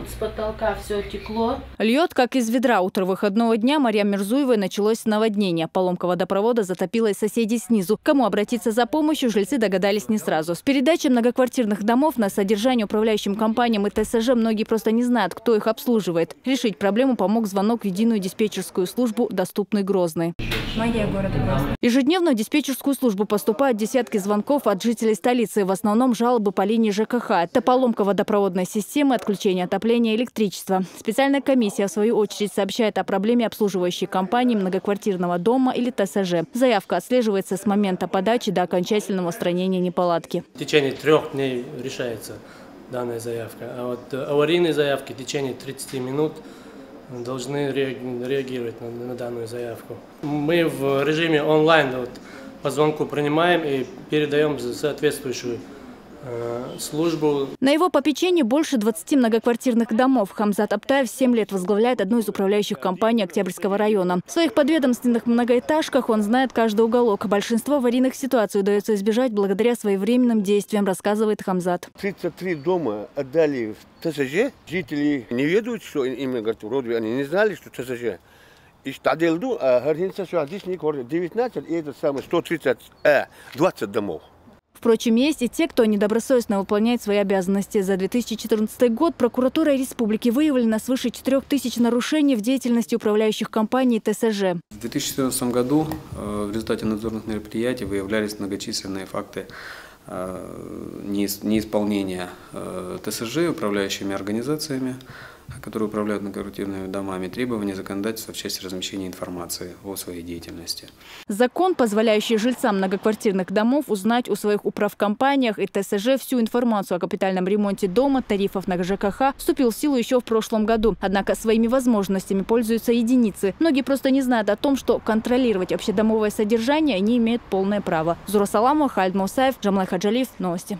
с потолка все текло. Льет, как из ведра. Утро выходного дня Марьям Мирзуевой началось наводнение. Поломка водопровода затопила и соседей снизу. Кому обратиться за помощью, жильцы догадались не сразу. С передачей многоквартирных домов на содержание управляющим компаниям и ТСЖ многие просто не знают, кто их обслуживает. Решить проблему помог звонок в единую диспетчерскую службу «Доступный Грозный». Магия города Грозный. Ежедневно в диспетчерскую службу поступают десятки звонков от жителей столицы. В основном жалобы по линии ЖКХ. Это поломка водопроводной системы, отключение отопления, электричества. Специальная комиссия, в свою очередь, сообщает о проблеме обслуживающей компании многоквартирного дома или ТСЖ. Заявка отслеживается с момента подачи до окончательного устранения неполадки. В течение 3 дней решается данная заявка. А вот аварийные заявки в течение 30 минут должны реагировать на данную заявку. Мы в режиме онлайн по звонку принимаем и передаем соответствующую службу. На его попечении больше 20 многоквартирных домов. Хамзат Аптаев 7 лет возглавляет одну из управляющих компаний Октябрьского района. В своих подведомственных многоэтажках он знает каждый уголок. Большинство аварийных ситуаций удается избежать благодаря своевременным действиям, рассказывает Хамзат. 33 дома отдали в ТСЖ. Жители не ведают, что именно, говорят, вроде они не знали, что ТСЖ. И штаделду, организация отличный город 19, и это самое 130, 20 домов. Впрочем, есть и те, кто недобросовестно выполняет свои обязанности. За 2014 год прокуратурой республики выявлено свыше 4000 нарушений в деятельности управляющих компаний ТСЖ. В 2014 году в результате надзорных мероприятий выявлялись многочисленные факты неисполнения ТСЖ управляющими организациями, которые управляют многоквартирными домами, требований законодательства в части размещения информации о своей деятельности. Закон, позволяющий жильцам многоквартирных домов узнать у своих управкомпаниях и ТСЖ всю информацию о капитальном ремонте дома, тарифов на ЖКХ, вступил в силу еще в прошлом году. Однако своими возможностями пользуются единицы. Многие просто не знают о том, что контролировать общедомовое содержание они имеют полное право. Зура Саламова, Халид Мусаев, Джамлай Хаджалиев. Новости.